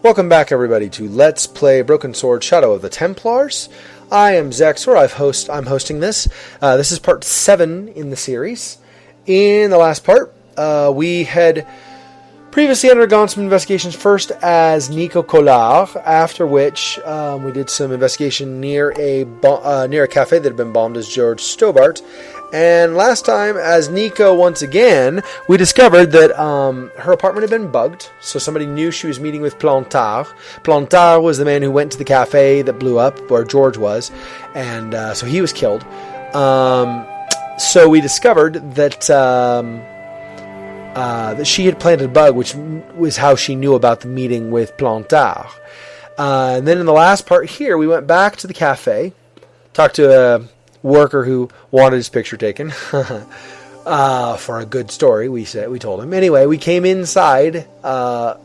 Welcome back, everybody, to Let's Play Broken Sword Shadow of the Templars. I am Xexor. I'm hosting this. This is part 7 in the series. In the last part, we had previously undergone some investigations, first as Nico Collard, after which we did some investigation near a cafe that had been bombed as George Stobart. And last time, as Nico once again, we discovered that her apartment had been bugged, so somebody knew she was meeting with Plantard. Plantard was the man who went to the cafe that blew up, where George was, and so he was killed. So we discovered that that she had planted a bug, which was how she knew about the meeting with Plantard. And then in the last part here, we went back to the cafe, talked to a worker who wanted his picture taken for a good story. We told him anyway. We came inside after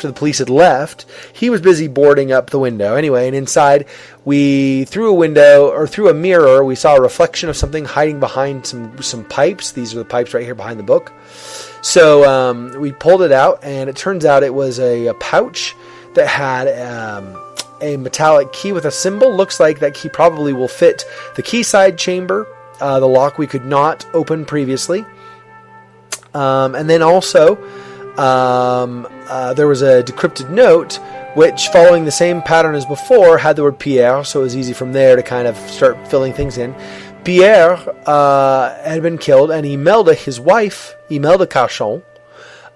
the police had left. He was busy boarding up the window anyway, and inside we through a mirror we saw a reflection of something hiding behind some pipes. These are the pipes right here behind the book. So we pulled it out, and it turns out it was a pouch that had a metallic key with a symbol. Looks like that key probably will fit the keyside chamber, the lock we could not open previously. And then also there was a decrypted note which, following the same pattern as before, had the word Pierre, so it was easy from there to kind of start filling things in. Pierre had been killed, and Imelda, his wife, Imelda Carchon,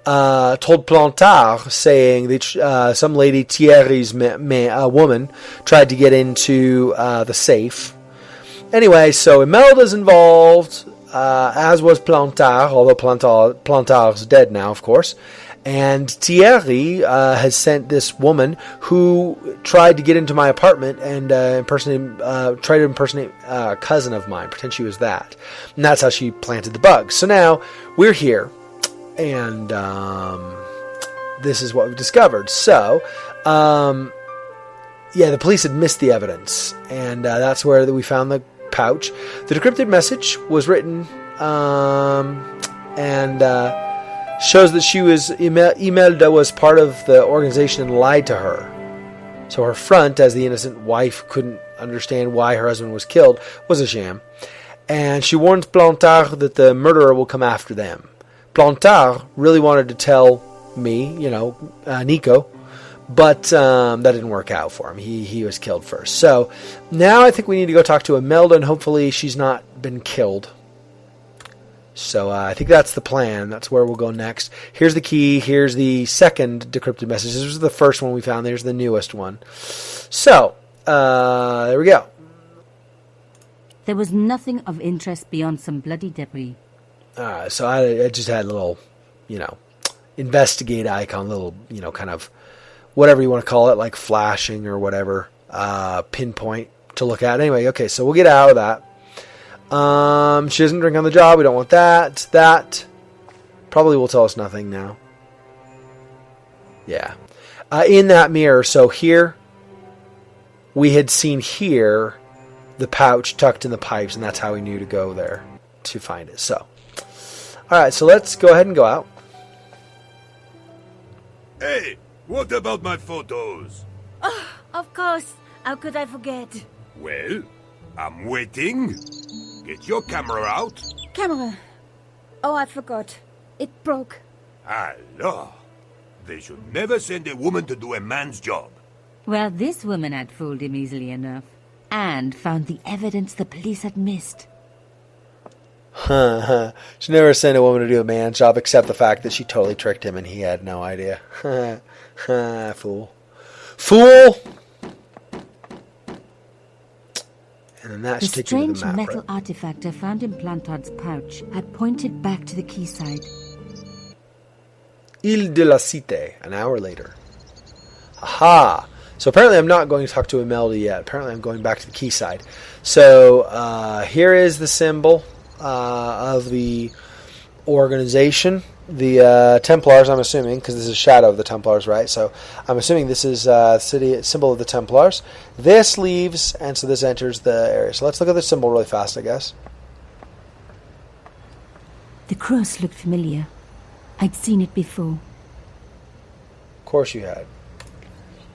told Plantard, saying that some lady, Thierry's woman, tried to get into the safe. Anyway, so Imelda's involved, as was Plantard, although Plantard's dead now, of course. And Thierry has sent this woman who tried to get into my apartment and tried to impersonate a cousin of mine, pretend she was that. And that's how she planted the bug. So now we're here. And this is what we've discovered. So, the police had missed the evidence, and that's where we found the pouch. The decrypted message was written, and shows that Imelda was part of the organization and lied to her. So her front, as the innocent wife couldn't understand why her husband was killed, was a sham. And she warns Plantard that the murderer will come after them. Plantard really wanted to tell me, Nico, but that didn't work out for him. He was killed first. So now I think we need to go talk to Imelda, and hopefully she's not been killed. So I think that's the plan. That's where we'll go next. Here's the key. Here's the second decrypted message. This was the first one we found. There's the newest one. So there we go. There was nothing of interest beyond some bloody debris. So I just had a little, investigate icon, little, kind of whatever you want to call it, like flashing or whatever, pinpoint to look at. Anyway, okay, so we'll get out of that. She doesn't drink on the job. We don't want that. That probably will tell us nothing now. Yeah. In that mirror, so here, we had seen here the pouch tucked in the pipes, and that's how we knew to go there to find it. So. Alright, so let's go ahead and go out. Hey, what about my photos? Oh, of course. How could I forget? Well, I'm waiting. Get your camera out. Camera. Oh, I forgot. It broke. Alors, they should never send a woman to do a man's job. Well, this woman had fooled him easily enough. And found the evidence the police had missed. She never sent a woman to do a man's job, except the fact that she totally tricked him and he had no idea. Fool. And then that should take you to the map. The strange metal artifact I found in Plantard's pouch had pointed back to the quayside. Ile de la Cité, an hour later. Aha! So apparently I'm not going to talk to Imelda yet. Apparently I'm going back to the quayside. So here is the symbol of the organization, the Templars, I'm assuming, because this is a shadow of the Templars, right? So I'm assuming this is city symbol of the Templars. This leaves, and so this enters the area. So let's look at the symbol really fast, I guess. The cross looked familiar. I'd seen it before. course you had.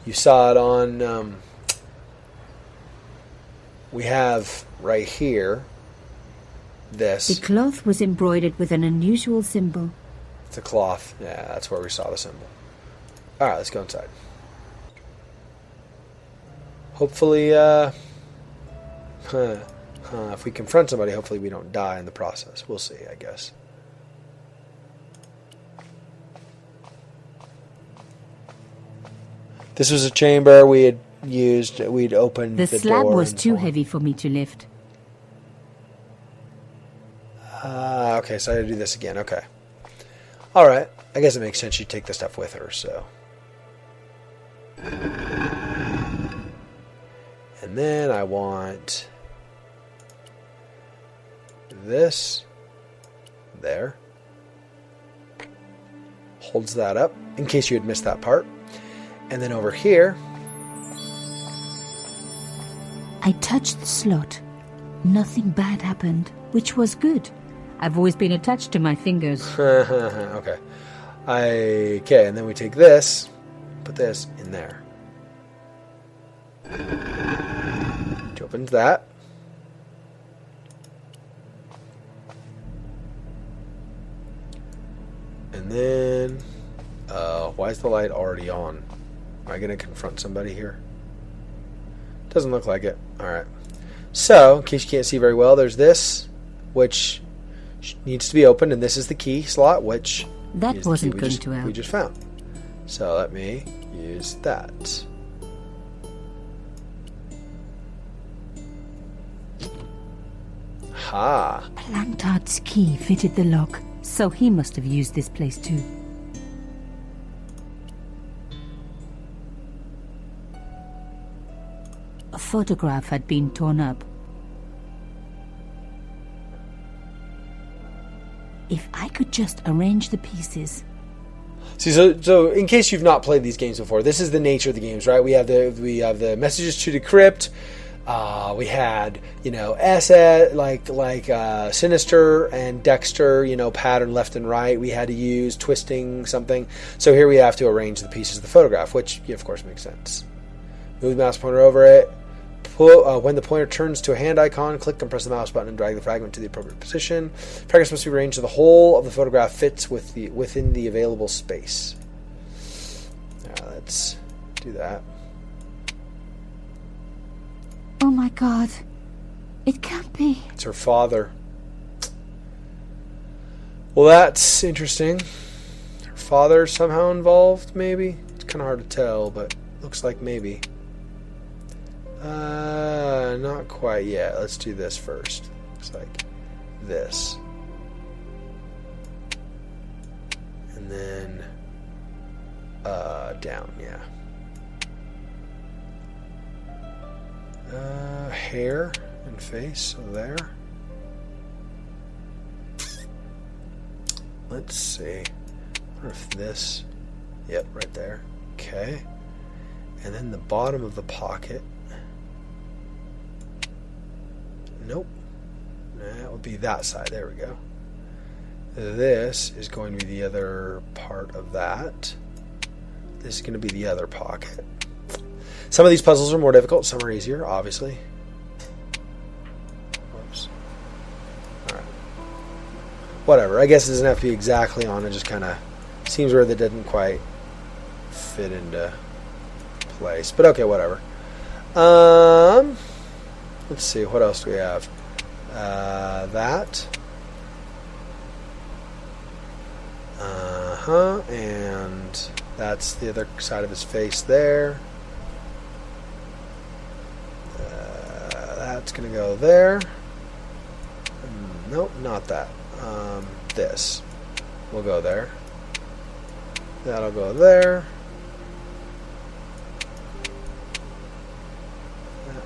You saw it on... we have right here this. The cloth was embroidered with an unusual symbol. It's a cloth. Yeah, that's where we saw the symbol. Alright, let's go inside. Hopefully, if we confront somebody, hopefully we don't die in the process. We'll see, I guess. This was a chamber we had used. We'd opened the door. The slab was too heavy for me to lift. Okay, so I had to do this again. Okay. Alright. I guess it makes sense she'd take the stuff with her, so. And then I want this there. Holds that up in case you had missed that part. And then over here, I touched the slot. Nothing bad happened, which was good. I've always been attached to my fingers. okay. Okay, and then we take this, put this in there. Which opens that. And then, why is the light already on? Am I going to confront somebody here? Doesn't look like it. Alright. So, in case you can't see very well, there's this, which needs to be opened, and this is the key slot, which that wasn't going to help. We just found. So let me use that. Ha! Plantard's key fitted the lock, so he must have used this place too. A photograph had been torn up. If I could just arrange the pieces. See, so in case you've not played these games before, this is the nature of the games, right? We have the messages to decrypt. We had, SS, like Sinister and Dexter, pattern left and right. We had to use twisting something. So here we have to arrange the pieces of the photograph, which, of course, makes sense. Move the mouse pointer over it. When the pointer turns to a hand icon, click and press the mouse button and drag the fragment to the appropriate position. Fragments must be arranged so the whole of the photograph fits within the available space. Let's do that. Oh my god. It can't be. It's her father. Well, that's interesting. Her father somehow involved, maybe? It's kind of hard to tell, but looks like maybe. Not quite yet. Let's do this first. Looks like this. And then, down, yeah. Hair and face, so there. Let's see. I wonder if this, yep, right there. Okay. And then the bottom of the pocket. Nope. That would be that side. There we go. This is going to be the other part of that. This is going to be the other pocket. Some of these puzzles are more difficult. Some are easier, obviously. Whoops. Alright. Whatever. I guess it doesn't have to be exactly on. It just kind of seems where that didn't quite fit into place. But okay, whatever. Let's see, what else do we have? That. And that's the other side of his face there. That's going to go there. Nope, not that. This will go there. That'll go there.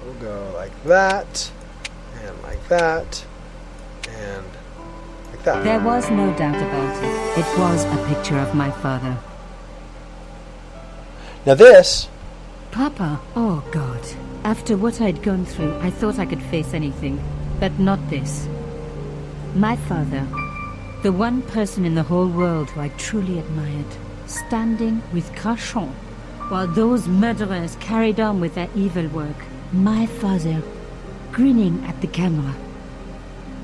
We'll go like that, and like that, and like that. There was no doubt about it. It was a picture of my father. Now this... Papa, oh God. After what I'd gone through, I thought I could face anything, but not this. My father, the one person in the whole world who I truly admired. standing with Carchon, while those murderers carried on with their evil work. My father, grinning at the camera.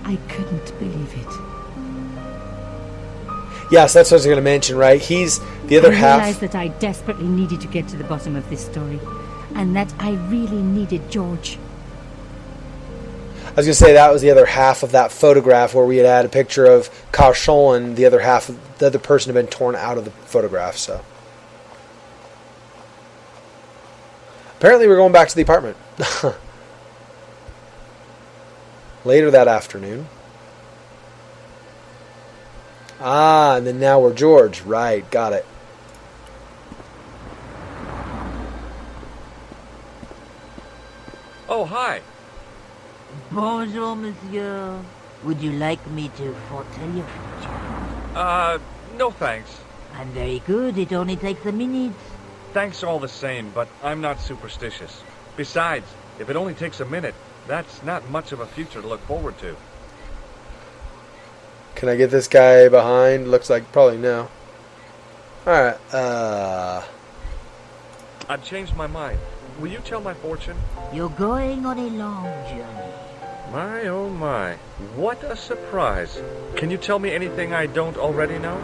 I couldn't believe it. Yes, that's what I was going to mention, right? He's the other half. I realized that I desperately needed to get to the bottom of this story, and that I really needed George. I was going to say that was the other half of that photograph where we had a picture of Carchon and the other half of the other person had been torn out of the photograph. So apparently we're going back to the apartment. Later that afternoon. Ah, and then now we're George. Right, got it. Oh, hi. Bonjour, monsieur. Would you like me to foretell your future? No thanks. I'm very good. It only takes a minute. Thanks all the same, but I'm not superstitious. Besides, if it only takes a minute, that's not much of a future to look forward to. Can I get this guy behind? Looks like probably no. Alright, I've changed my mind. Will you tell my fortune? You're going on a long journey. My, oh my. What a surprise. Can you tell me anything I don't already know?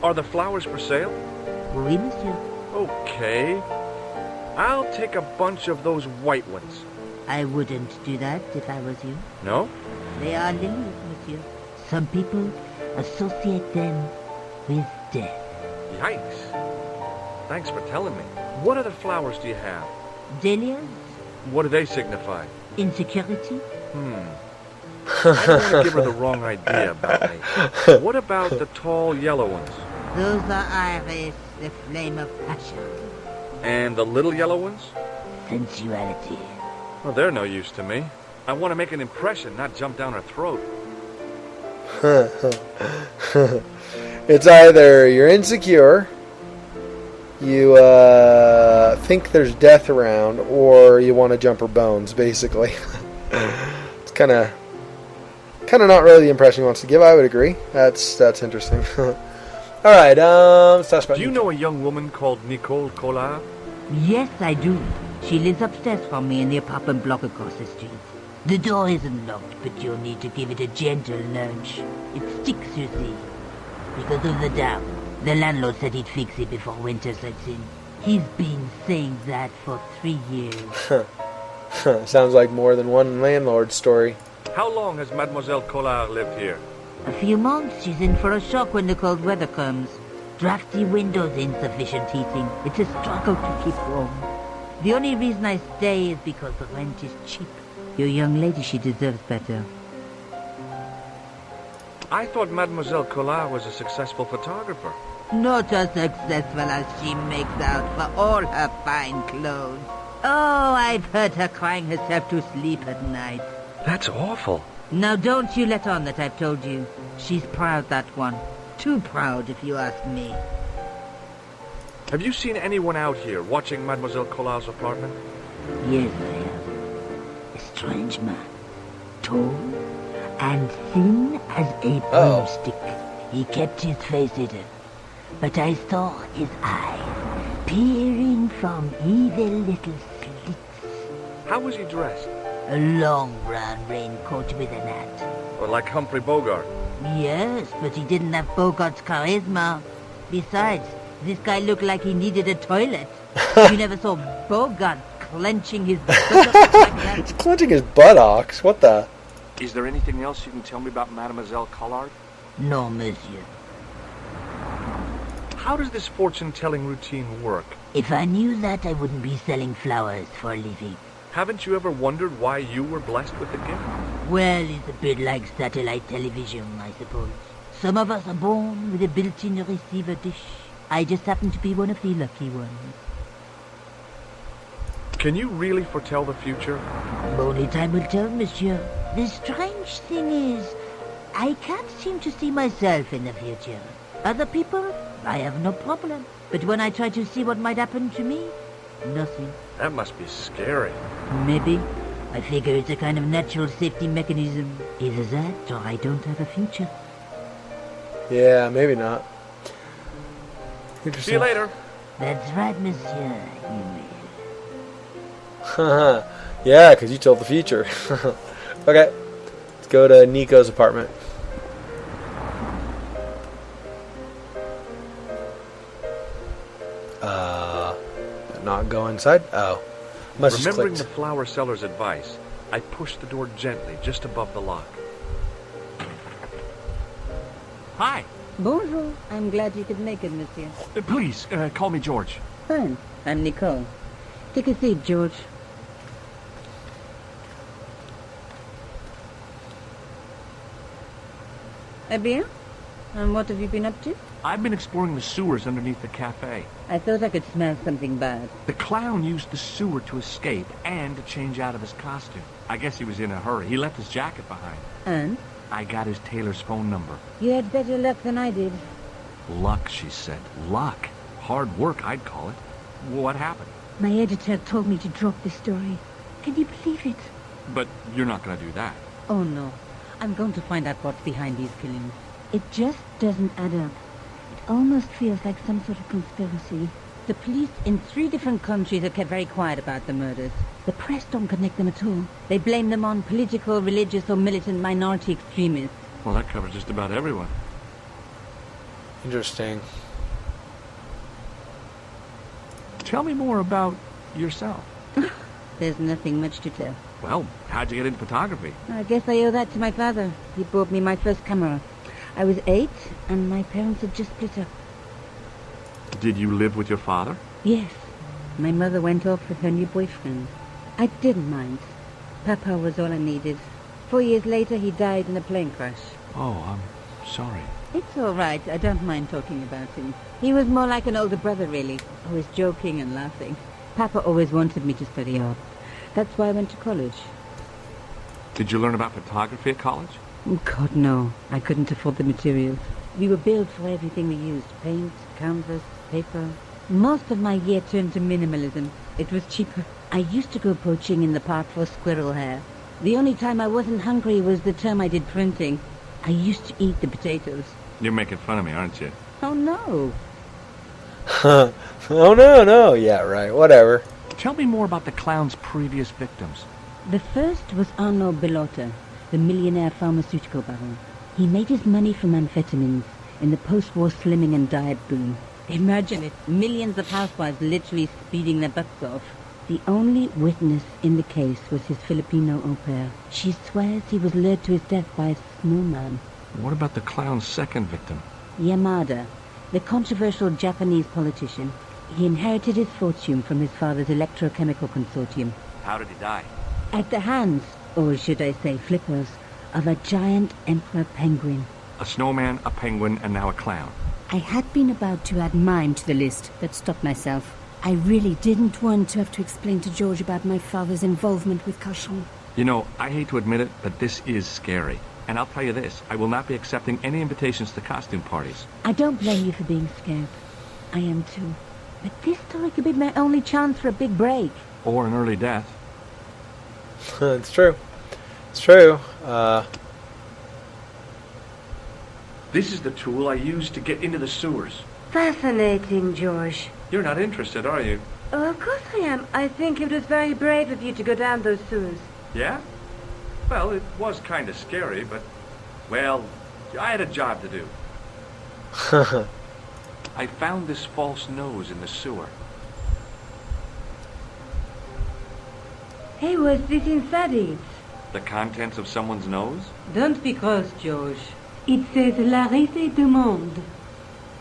Are the flowers for sale? Oui, monsieur. Okay. I'll take a bunch of those white ones. I wouldn't do that if I was you. No? They are lilies, monsieur. Some people associate them with death. Yikes. Thanks for telling me. What other flowers do you have? Dahlias? What do they signify? Insecurity? I don't want to give her the wrong idea about me. What about the tall yellow ones? Those are iris, the flame of passion. And the little yellow ones? Sensuality. Well, they're no use to me. I want to make an impression, not jump down her throat. It's either you're insecure, you think there's death around, or you want to jump her bones, basically. It's kind of not really the impression he wants to give, I would agree. That's interesting. Alright, let's talk about... Do you know a young woman called Nico Collard? Yes, I do. She lives upstairs from me in the apartment block across the street. The door isn't locked, but you'll need to give it a gentle nudge. It sticks, you see. Because of the damp. The landlord said he'd fix it before winter sets in. He's been saying that for 3 years. Sounds like more than one landlord story. How long has Mademoiselle Collard lived here? A few months. She's in for a shock when the cold weather comes. Drafty windows, insufficient heating. It's a struggle to keep warm. The only reason I stay is because the rent is cheap. Your young lady, she deserves better. I thought Mademoiselle Collard was a successful photographer. Not as successful as she makes out for all her fine clothes. Oh, I've heard her crying herself to sleep at night. That's awful. Now don't you let on that I've told you. She's proud, that one. Too proud, if you ask me. Have you seen anyone out here watching Mademoiselle Collard's apartment? Yes, I have. A strange man. Tall and thin as a broomstick. He kept his face hidden. But I saw his eyes peering from evil little slits. How was he dressed? A long brown raincoat with an hat. Or like Humphrey Bogart? Yes, but he didn't have Bogart's charisma. Besides, this guy looked like he needed a toilet. You never saw Bogart clenching his buttocks like that? He's clenching his buttocks? What the? Is there anything else you can tell me about Mademoiselle Collard? No, monsieur. How does this fortune-telling routine work? If I knew that, I wouldn't be selling flowers for a living. Haven't you ever wondered why you were blessed with the gift? Well, it's a bit like satellite television, I suppose. Some of us are born with a built-in receiver dish. I just happen to be one of the lucky ones. Can you really foretell the future? Only time will tell, monsieur. The strange thing is, I can't seem to see myself in the future. Other people, I have no problem. But when I try to see what might happen to me, nothing. That must be scary. Maybe. I figure it's a kind of natural safety mechanism. Either that, or I don't have a future. Yeah, maybe not. Interesting. See you later. That's right, monsieur. You will. Yeah, because you told the future. Okay, let's go to Nico's apartment. Not go inside? Oh. Must have Remembering clicked. the flower seller's advice, I pushed the door gently just above the lock. Hi. Bonjour. I'm glad you could make it, monsieur. Please, call me George. Fine. I'm Nicole. Take a seat, George. Eh bien? And what have you been up to? I've been exploring the sewers underneath the cafe. I thought I could smell something bad. The clown used the sewer to escape and to change out of his costume. I guess he was in a hurry. He left his jacket behind. And? I got his tailor's phone number. You had better luck than I did. Luck, she said. Luck. Hard work, I'd call it. What happened? My editor told me to drop this story. Can you believe it? But you're not going to do that. Oh, no. I'm going to find out what's behind these killings. It just doesn't add up. It almost feels like some sort of conspiracy. The police in 3 different countries have kept very quiet about the murders. The press don't connect them at all. They blame them on political, religious, or militant minority extremists. Well, that covers just about everyone. Interesting. Tell me more about yourself. There's nothing much to tell. Well, how'd you get into photography? I guess I owe that to my father. He bought me my first camera. I was 8, and my parents had just split up. Did you live with your father? Yes. My mother went off with her new boyfriend. I didn't mind. Papa was all I needed. 4 years later, he died in a plane crash. Oh, I'm sorry. It's all right. I don't mind talking about him. He was more like an older brother, really. Always joking and laughing. Papa always wanted me to study art. That's why I went to college. Did you learn about photography at college? God, no. I couldn't afford the materials. We were billed for everything we used. Paint, canvas, paper. Most of my year turned to minimalism. It was cheaper. I used to go poaching in the park for squirrel hair. The only time I wasn't hungry was the term I did printing. I used to eat the potatoes. You're making fun of me, aren't you? Oh, no. Oh, no. Yeah, right. Whatever. Tell me more about the clown's previous victims. The first was Arno Bellotta, the millionaire pharmaceutical baron. He made his money from amphetamines in the post-war slimming and diet boom. Imagine it, millions of housewives literally speeding their butts off. The only witness in the case was his Filipino au pair. She swears he was lured to his death by a snowman. What about the clown's second victim? Yamada, the controversial Japanese politician. He inherited his fortune from his father's electrochemical consortium. How did he die? At the hands, or should I say flippers, of a giant emperor penguin. A snowman, a penguin, and now a clown. I had been about to add mine to the list, but stopped myself. I really didn't want to have to explain to George about my father's involvement with Carchon. You know, I hate to admit it, but this is scary. And I'll tell you this, I will not be accepting any invitations to costume parties. I don't blame you for being scared. I am too. But this story could be my only chance for a big break. Or an early death. It's true. It's true. This is the tool I used to get into the sewers. Fascinating, George. You're not interested, are you? Oh, of course I am. I think it was very brave of you to go down those sewers. Yeah? Well, it was kind of scary, but... Well, I had a job to do. I found this false nose in the sewer. Hey, what's this inside it? The contents of someone's nose? Don't be cross, George. It says La Risée du Monde.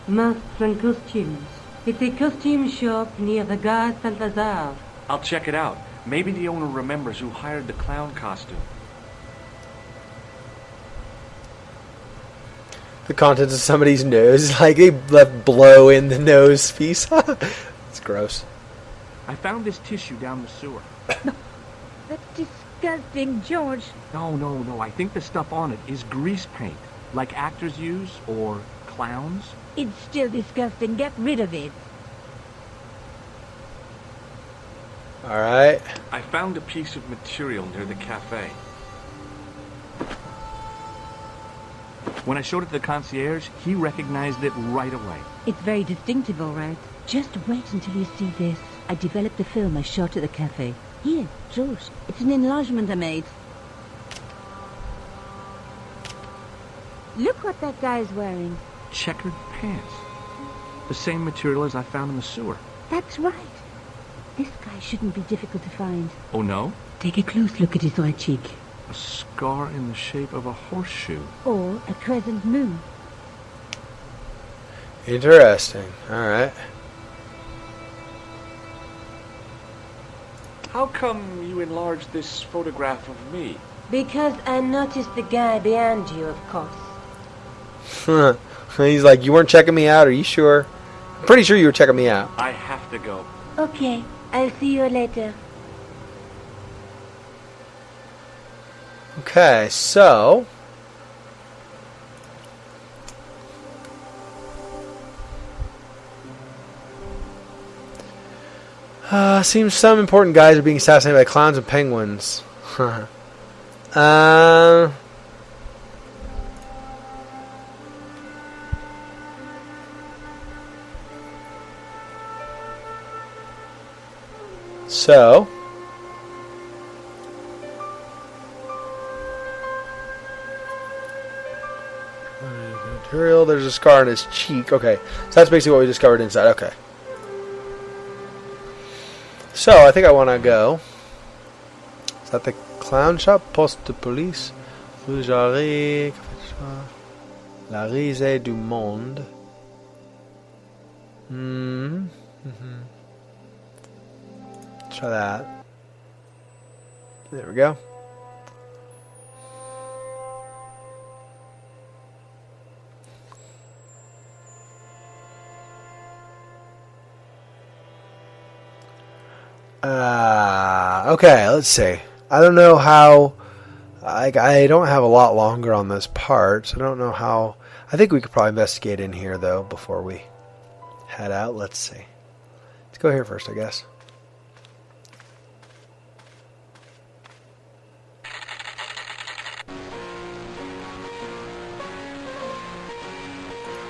Masks and costumes. It's a costume shop near the Gare Saint-Lazare. I'll check it out. Maybe the owner remembers who hired the clown costume. The contents of somebody's nose. Like they left blow in the nose piece. It's gross. I found this tissue down the sewer. That's disgusting, George. No. I think the stuff on it is grease paint. Like actors use, or clowns. It's still disgusting. Get rid of it. Alright. I found a piece of material near the cafe. When I showed it to the concierge, he recognized it right away. It's very distinctive, all right. Just wait until you see this. I developed a film I shot at the cafe. Here, George. It's an enlargement I made. Look what that guy's wearing. Checkered pants. The same material as I found in the sewer. That's right. This guy shouldn't be difficult to find. Oh, no? Take a close look at his right cheek. A scar in the shape of a horseshoe. Or a crescent moon. Interesting. Alright. How come you enlarged this photograph of me? Because I noticed the guy behind you, of course. He's like, you weren't checking me out, are you sure? I'm pretty sure you were checking me out. I have to go. Okay, I'll see you later. Okay, so... seems some important guys are being assassinated by clowns and penguins. So... material, there's a scar on his cheek. Okay, so that's basically what we discovered inside. Okay. So, I think I want to go. Is that the clown shop? Poste de police. Rue Jarry. La Risée du Monde. Try that. There we go. Okay, let's see. I don't know how... I don't have a lot longer on this part, so I don't know how... I think we could probably investigate in here, though, before we head out. Let's see. Let's go here first, I guess.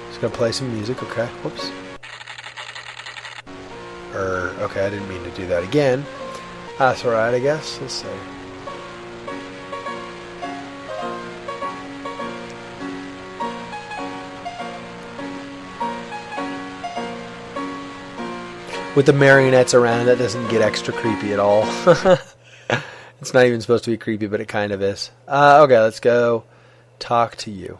Just gonna play some music, okay. Whoops. Okay, I didn't mean to do that again. That's alright, I guess. Let's see. With the marionettes around, that doesn't get extra creepy at all. It's not even supposed to be creepy, but it kind of is. Okay, let's go talk to you.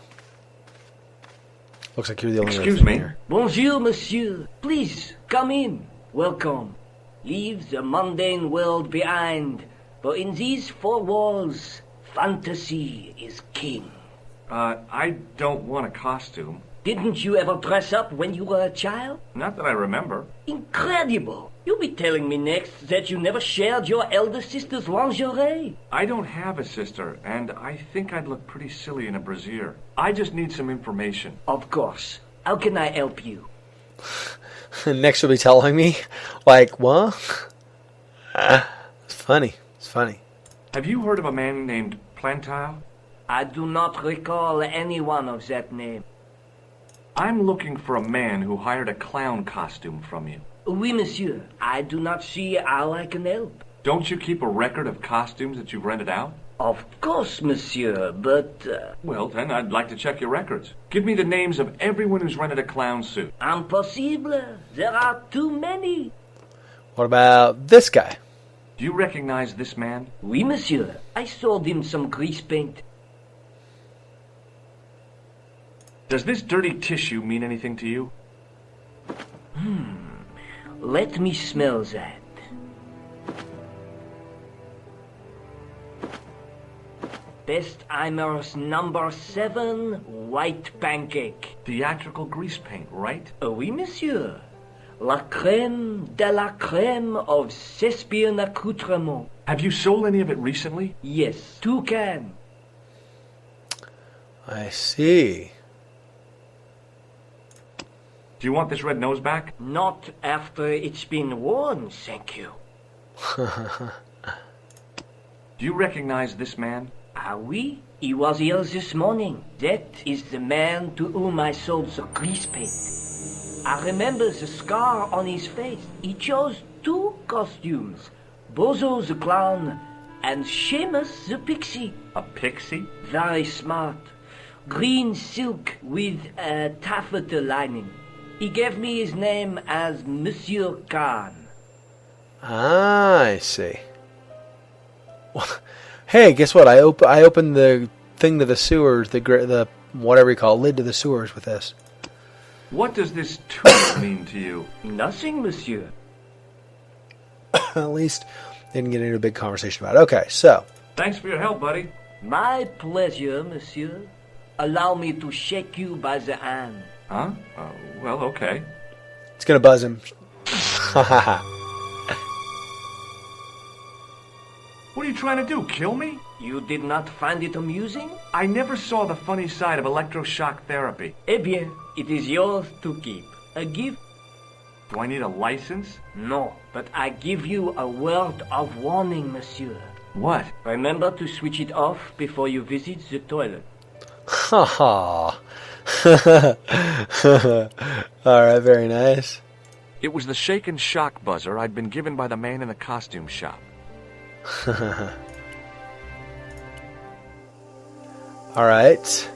Looks like you're the only one Excuse me. here. Bonjour, monsieur. Please, come in. Welcome. Leave the mundane world behind. For in these four walls, fantasy is king. I don't want a costume. Didn't you ever dress up when you were a child? Not that I remember. Incredible! You'll be telling me next that you never shared your elder sister's lingerie. I don't have a sister, and I think I'd look pretty silly in a brassiere. I just need some information. Of course. How can I help you? Next you'll be telling me, like, what? It's funny. It's funny. Have you heard of a man named Plantile? I do not recall anyone of that name. I'm looking for a man who hired a clown costume from you. Oui, monsieur. I do not see how I can help. Don't you keep a record of costumes that you've rented out? Of course, monsieur, but... Well, then I'd like to check your records. Give me the names of everyone who's rented a clown suit. Impossible. There are too many. What about this guy? Do you recognize this man? Oui, monsieur. I sold him some grease paint. Does this dirty tissue mean anything to you? Let me smell that. Bestheimer's number 7 white pancake. Theatrical grease paint, right? Oui, monsieur. La crème de la crème of Thespian accoutrement. Have you sold any of it recently? Yes, 2 cans. I see. Do you want this red nose back? Not after it's been worn, thank you. Do you recognize this man? Ah oui? He was here this morning. That is the man to whom I sold the grease paint. I remember the scar on his face. He chose 2 costumes. Bozo the clown and Seamus the pixie. A pixie? Very smart. Green silk with a taffeta lining. He gave me his name as Monsieur Khan. Ah, I see. Hey, guess what? I opened the thing to the sewers, the whatever you call it, lid to the sewers with this. What does this tooth mean to you? Nothing, monsieur. At least didn't get into a big conversation about it. Okay, so. Thanks for your help, buddy. My pleasure, monsieur. Allow me to shake you by the hand. Huh? Well, okay. It's going to buzz him. What are you trying to do, kill me? You did not find it amusing? I never saw the funny side of electroshock therapy. Eh bien, it is yours to keep. A gift? Do I need a license? No, but I give you a word of warning, monsieur. What? Remember to switch it off before you visit the toilet. Ha ha. Alright, very nice. It was the shake and shock buzzer I'd been given by the man in the costume shop. Alright.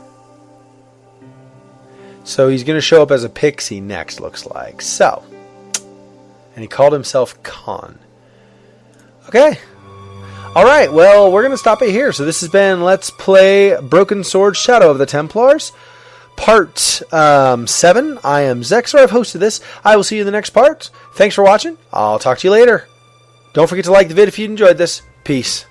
So he's going to show up as a pixie next, looks like. So. And he called himself Khan. Okay. Alright, well, we're going to stop it here. So this has been Let's Play Broken Sword Shadow of the Templars. Part 7. I am Xexor. I've hosted this. I will see you in the next part. Thanks for watching. I'll talk to you later. Don't forget to like the vid if you enjoyed this. Peace.